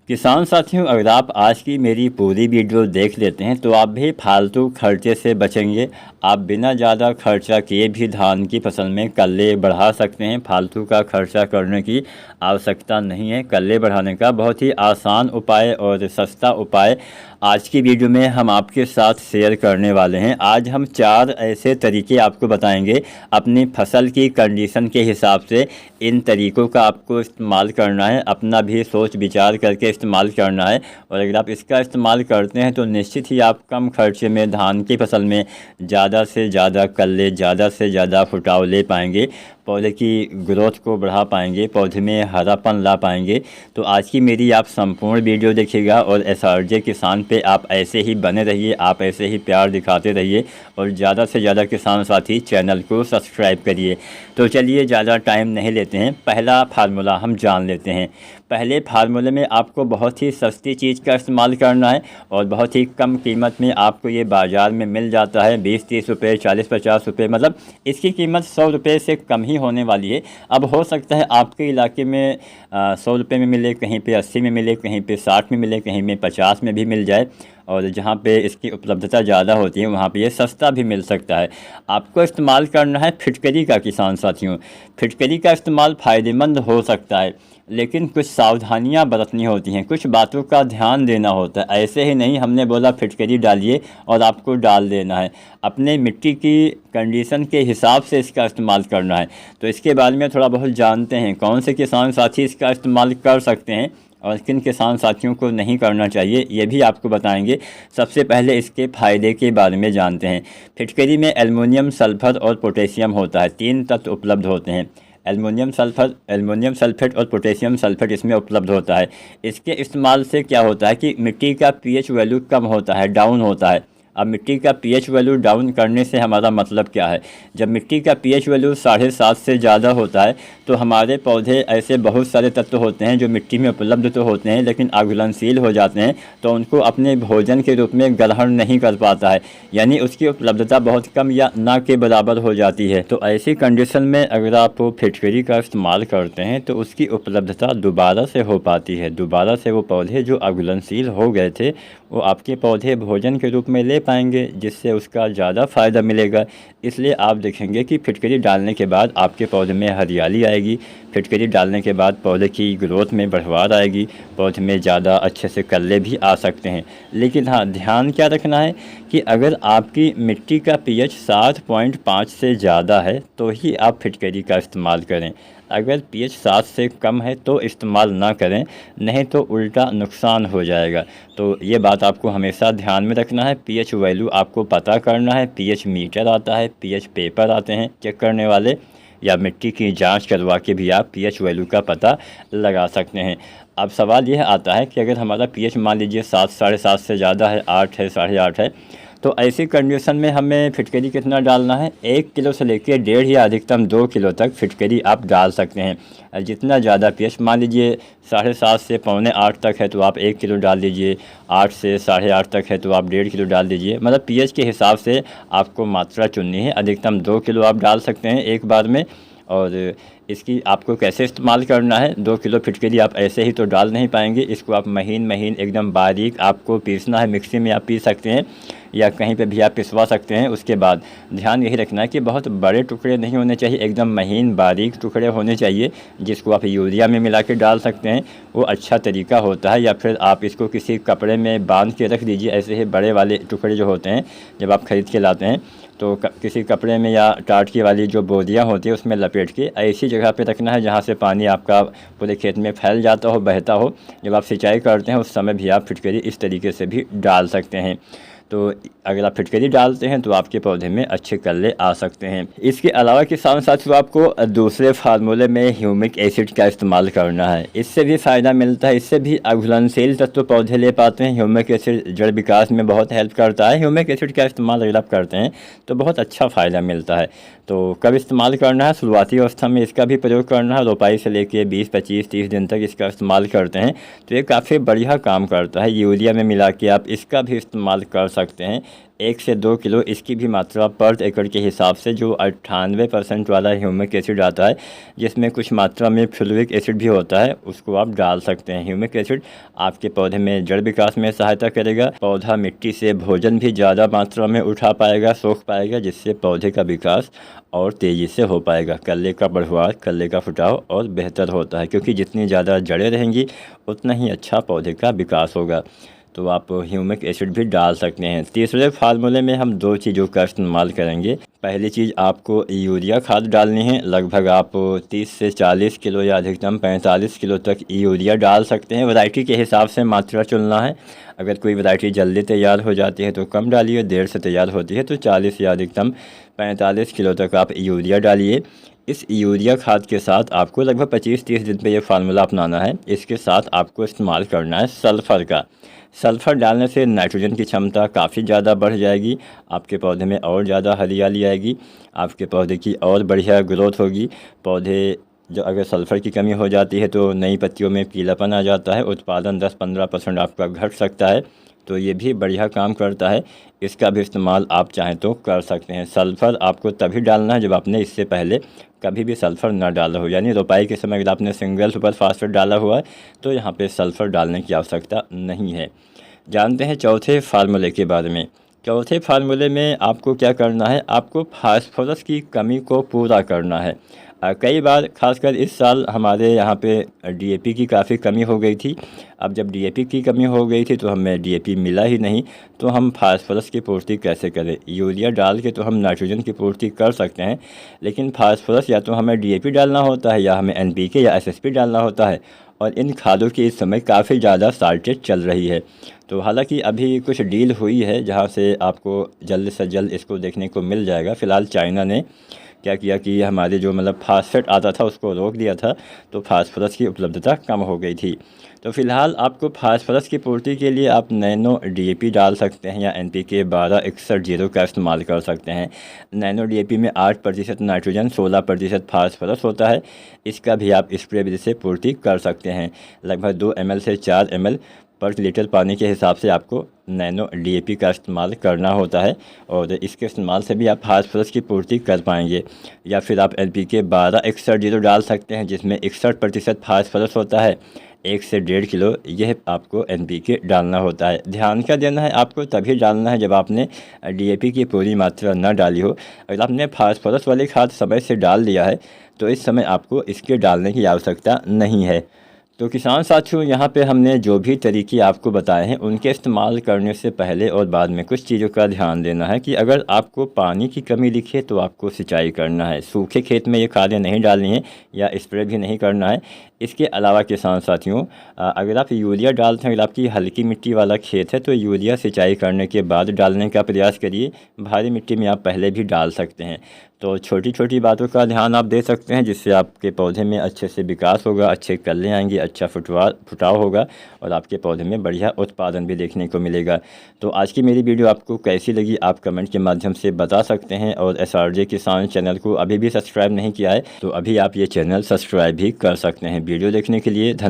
किसान साथियों, अगर आप आज की मेरी पूरी वीडियो देख लेते हैं तो आप भी फालतू खर्चे से बचेंगे। आप बिना ज़्यादा खर्चा किए भी धान की फसल में कल्ले बढ़ा सकते हैं। फालतू का खर्चा करने की आवश्यकता नहीं है। कल्ले बढ़ाने का बहुत ही आसान उपाय और सस्ता उपाय आज की वीडियो में हम आपके साथ शेयर करने वाले हैं। आज हम 4 ऐसे तरीके आपको बताएंगे अपनी फसल की कंडीशन के हिसाब से। इन तरीकों का आपको इस्तेमाल करना है, अपना भी सोच विचार करके इस्तेमाल करना है। और अगर आप इसका इस्तेमाल करते हैं तो निश्चित ही आप कम खर्चे में धान की फसल में ज़्यादा से ज़्यादा कल्ले, ज़्यादा से ज़्यादा फुटाव ले पाएंगे, पौधे की ग्रोथ को बढ़ा पाएंगे, पौधे में हरापन ला पाएंगे। तो आज की मेरी आप संपूर्ण वीडियो देखिएगा और एसआरजे किसान पे आप ऐसे ही बने रहिए, आप ऐसे ही प्यार दिखाते रहिए और ज़्यादा से ज़्यादा किसान साथी चैनल को सब्सक्राइब करिए। तो चलिए ज़्यादा टाइम नहीं लेते हैं, पहला फार्मूला हम जान लेते हैं। पहले फार्मूले में आपको बहुत ही सस्ती चीज़ का इस्तेमाल करना है और बहुत ही कम कीमत में आपको ये बाज़ार में मिल जाता है। 20-30 रुपये, 40-50 रुपये, मतलब इसकी कीमत 100 रुपये से कम ही होने वाली है। अब हो सकता है आपके इलाके में 100 रुपये में मिले, कहीं पे 80 में मिले, कहीं पे 60 में मिले, कहीं में 50 में भी मिल जाए। और जहाँ पे इसकी उपलब्धता ज़्यादा होती है वहाँ पे ये सस्ता भी मिल सकता है। आपको इस्तेमाल करना है फिटकरी का किसान साथियों। फिटकरी का इस्तेमाल फ़ायदेमंद हो सकता है, लेकिन कुछ सावधानियां बरतनी होती हैं, कुछ बातों का ध्यान देना होता है। ऐसे ही नहीं हमने बोला फिटकरी डालिए और आपको डाल देना है। अपने मिट्टी की कंडीशन के हिसाब से इसका इस्तेमाल करना है। तो इसके बारे में थोड़ा बहुत जानते हैं, कौन से किसान साथी इसका इस्तेमाल कर सकते हैं और किन किसान साथियों को नहीं करना चाहिए, ये भी आपको बताएंगे। सबसे पहले इसके फ़ायदे के बारे में जानते हैं। फिटकरी में एल्युमिनियम, सल्फर और पोटेशियम होता है, 3 तत्व उपलब्ध होते हैं। एल्युमिनियम सल्फेट और पोटेशियम सल्फेट इसमें उपलब्ध होता है। इसके इस्तेमाल से क्या होता है कि मिट्टी का पीएच वैल्यू कम होता है, डाउन होता है। अब मिट्टी का पीएच वैल्यू डाउन करने से हमारा मतलब क्या है? जब मिट्टी का पीएच वैल्यू 7.5 से ज़्यादा होता है तो हमारे पौधे, ऐसे बहुत सारे तत्व होते हैं जो मिट्टी में उपलब्ध तो होते हैं लेकिन अघुलनशील हो जाते हैं, तो उनको अपने भोजन के रूप में ग्रहण नहीं कर पाता है, यानी उसकी उपलब्धता बहुत कम या ना के बराबर हो जाती है। तो ऐसी कंडीशन में अगर आप फिटकरी का इस्तेमाल करते हैं तो उसकी उपलब्धता दोबारा से हो पाती है। दोबारा से वो पौधे जो अघुलनशील हो गए थे वो आपके पौधे भोजन के रूप में ले पाएंगे, जिससे उसका ज़्यादा फ़ायदा मिलेगा। इसलिए आप देखेंगे कि फिटकरी डालने के बाद आपके पौधे में हरियाली आएगी, फिटकरी डालने के बाद पौधे की ग्रोथ में बढ़वार आएगी, पौधे में ज़्यादा अच्छे से कल्ले भी आ सकते हैं। लेकिन हाँ, ध्यान क्या रखना है कि अगर आपकी मिट्टी का पीएच 7.5 से ज़्यादा है तो ही आप फिटकरी का इस्तेमाल करें। अगर पीएच 7 से कम है तो इस्तेमाल ना करें, नहीं तो उल्टा नुकसान हो जाएगा। तो ये बात आपको हमेशा ध्यान में रखना है। पीएच वैल्यू आपको पता करना है। पीएच मीटर आता है, पीएच पेपर आते हैं चेक करने वाले, या मिट्टी की जांच करवा के भी आप पीएच वैल्यू का पता लगा सकते हैं। अब सवाल यह आता है कि अगर हमारा पीएच मान लीजिए 7, 7.5 से ज़्यादा है, 8 है, 8.5 है, तो ऐसी कंडीशन में हमें फिटकरी कितना डालना है? 1 किलो से लेकर 1.5 या अधिकतम 2 किलो तक फिटकरी आप डाल सकते हैं। जितना ज़्यादा पीएच मान लीजिए 7.5 से 7.25 तक है तो आप 1 किलो डाल दीजिए, 8 से 8.5 तक है तो आप 1.5 किलो डाल दीजिए। मतलब पीएच के हिसाब से आपको मात्रा चुननी है। अधिकतम 2 किलो आप डाल सकते हैं एक बार में। और इसकी आपको कैसे इस्तेमाल करना है? 2 किलो फिटकरी आप ऐसे ही तो डाल नहीं पाएंगे, इसको आप महीन महीन एकदम बारीक आपको पीसना है। मिक्सी में आप पीस सकते हैं या कहीं पे भी आप पिसवा सकते हैं। उसके बाद ध्यान यही रखना है कि बहुत बड़े टुकड़े नहीं होने चाहिए, एकदम महीन बारीक टुकड़े होने चाहिए, जिसको आप यूरिया में मिला के डाल सकते हैं। वो अच्छा तरीका होता है। या फिर आप इसको किसी कपड़े में बांध के रख दीजिए। ऐसे ही बड़े वाले टुकड़े जो होते हैं जब आप ख़रीद के लाते हैं तो किसी कपड़े में या टाटकी वाली जो बोरियां होती है उसमें लपेट के ऐसी जगह पे रखना है जहाँ से पानी आपका पूरे खेत में फैल जाता हो, बहता हो। जब आप सिंचाई करते हैं उस समय भी आप फिटकरी इस तरीके से भी डाल सकते हैं। तो अगर आप फिटकरी डालते हैं तो आपके पौधे में अच्छे कल्ले आ सकते हैं। इसके अलावा किसान साथियों आपको दूसरे फार्मूले में ह्यूमिक एसिड का इस्तेमाल करना है। इससे भी फ़ायदा मिलता है, इससे भी अघुलनशील तत्व पौधे ले पाते हैं। ह्यूमिक एसिड जड़ विकास में बहुत हेल्प करता है। ह्यूमिक एसिड का इस्तेमाल अगर आप करते हैं तो बहुत अच्छा फ़ायदा मिलता है। तो कब इस्तेमाल करना है? शुरुआती अवस्था में इसका भी प्रयोग करना है। रोपाई से लेके 20, 25, 30 दिन तक इसका इस्तेमाल करते हैं तो ये काफ़ी बढ़िया काम करता है। यूरिया में मिला के आप इसका भी इस्तेमाल कर सकते हैं। 1 से 2 किलो इसकी भी मात्रा पर एकड़ के हिसाब से जो 98% वाला ह्यूमिक एसिड आता है, जिसमें कुछ मात्रा में फ्लूइक एसिड भी होता है, उसको आप डाल सकते हैं। ह्यूमिक एसिड आपके पौधे में जड़ विकास में सहायता करेगा। पौधा मिट्टी से भोजन भी ज़्यादा मात्रा में उठा पाएगा, सोख पाएगा, जिससे पौधे का विकास और तेज़ी से हो पाएगा। कल्ले का बढ़वार, कल्ले का फुटाव और बेहतर होता है, क्योंकि जितनी ज़्यादा जड़ें रहेंगी उतना ही अच्छा पौधे का विकास होगा। तो आप ह्यूमिक एसिड भी डाल सकते हैं। तीसरे फार्मूले में हम 2 चीज़ों का इस्तेमाल करेंगे। पहली चीज़ आपको यूरिया खाद डालनी है। लगभग आप 30 से 40 किलो या अधिकतम 45 किलो तक यूरिया डाल सकते हैं। वैरायटी के हिसाब से मात्रा चुनना है। अगर कोई वैरायटी जल्दी तैयार हो जाती है तो कम डालिए, देर से तैयार होती है तो 40 या अधिकतम 45 किलो तक आप यूरिया डालिए। इस यूरिया खाद के साथ आपको लगभग 25-30 दिन पे ये फार्मूला अपनाना है। इसके साथ आपको इस्तेमाल करना है सल्फ़र का। सल्फ़र डालने से नाइट्रोजन की क्षमता काफ़ी ज़्यादा बढ़ जाएगी। आपके पौधे में और ज़्यादा हरियाली आएगी, आपके पौधे की और बढ़िया ग्रोथ होगी। पौधे जो अगर सल्फ़र की कमी हो जाती है तो नई पत्तियों में पीलापन आ जाता है, उत्पादन 10-15% आपका घट सकता है। तो ये भी बढ़िया काम करता है। इसका भी इस्तेमाल आप चाहें तो कर सकते हैं। सल्फ़र आपको तभी डालना है जब आपने इससे पहले कभी भी सल्फ़र ना डाला हो, यानी रोपाई के समय अगर आपने सिंगल सुपर फास्फेट डाला हुआ है तो यहाँ पे सल्फ़र डालने की आवश्यकता नहीं है। जानते हैं चौथे फार्मूले के बारे में। चौथे फार्मूले में आपको क्या करना है, आपको फास्फोरस की कमी को पूरा करना है। कई बार खासकर इस साल हमारे यहाँ पे डीएपी की काफ़ी कमी हो गई थी। अब जब डीएपी की कमी हो गई थी तो हमें डीएपी मिला ही नहीं, तो हम फास्फोरस की पूर्ति कैसे करें। यूरिया डाल के तो हम नाइट्रोजन की पूर्ति कर सकते हैं, लेकिन फास्फोरस या तो हमें डीएपी डालना होता है या हमें एनपीके या एसएसपी डालना होता है, और इन खादों की इस समय काफ़ी ज़्यादा शॉर्टेज चल रही है। तो हालांकि अभी कुछ डील हुई है जहां से आपको जल्द से जल्द इसको देखने को मिल जाएगा। फ़िलहाल चाइना ने क्या किया कि हमारे जो मतलब फास्फेट आता था उसको रोक दिया था, तो फास्फोरस की उपलब्धता कम हो गई थी। तो फ़िलहाल आपको फास्फोरस की पूर्ति के लिए आप नैनो डीएपी डाल सकते हैं या एनपीके 1261 का इस्तेमाल कर सकते हैं। नैनो डीएपी में 8% नाइट्रोजन, 16% फास्फोरस होता है। इसका भी आप स्प्रे विधि से पूर्ति कर सकते हैं। लगभग 2 ml से 4 ml पर लीटर पानी के हिसाब से आपको नैनो डीएपी का इस्तेमाल करना होता है, और इसके इस्तेमाल से भी आप फास्फोरस की पूर्ति कर पाएंगे। या फिर आप एनपीके 1261 डाल सकते हैं, जिसमें 61% फास्फोरस होता है। 1 से 1.5 किलो यह आपको एनपीके डालना होता है। ध्यान क्या देना है, आपको तभी डालना है जब आपने डीएपी की पूरी मात्रा न डाली हो। अगर आपने फास्फोरस वाली खाद समय से डाल दिया है तो इस समय आपको इसके डालने की आवश्यकता नहीं है। तो किसान साथियों, यहाँ पे हमने जो भी तरीके आपको बताए हैं उनके इस्तेमाल करने से पहले और बाद में कुछ चीज़ों का ध्यान देना है कि अगर आपको पानी की कमी दिखे तो आपको सिंचाई करना है। सूखे खेत में ये खादें नहीं डालनी है या स्प्रे भी नहीं करना है। इसके अलावा किसान साथियों, अगर आप यूरिया डालते हैं, अगर आपकी हल्की मिट्टी वाला खेत है तो यूरिया सिंचाई करने के बाद डालने का प्रयास करिए। भारी मिट्टी में आप पहले भी डाल सकते हैं। तो छोटी छोटी बातों का ध्यान आप दे सकते हैं, जिससे आपके पौधे में अच्छे से विकास होगा, अच्छे कल्ले आएंगे, अच्छा फुटाव होगा और आपके पौधे में बढ़िया उत्पादन भी देखने को मिलेगा। तो आज की मेरी वीडियो आपको कैसी लगी आप कमेंट के माध्यम से बता सकते हैं। और एसआरजे किसान चैनल को अभी भी सब्सक्राइब नहीं किया है तो अभी आप ये चैनल सब्सक्राइब भी कर सकते हैं। वीडियो देखने के लिए धन्यवाद।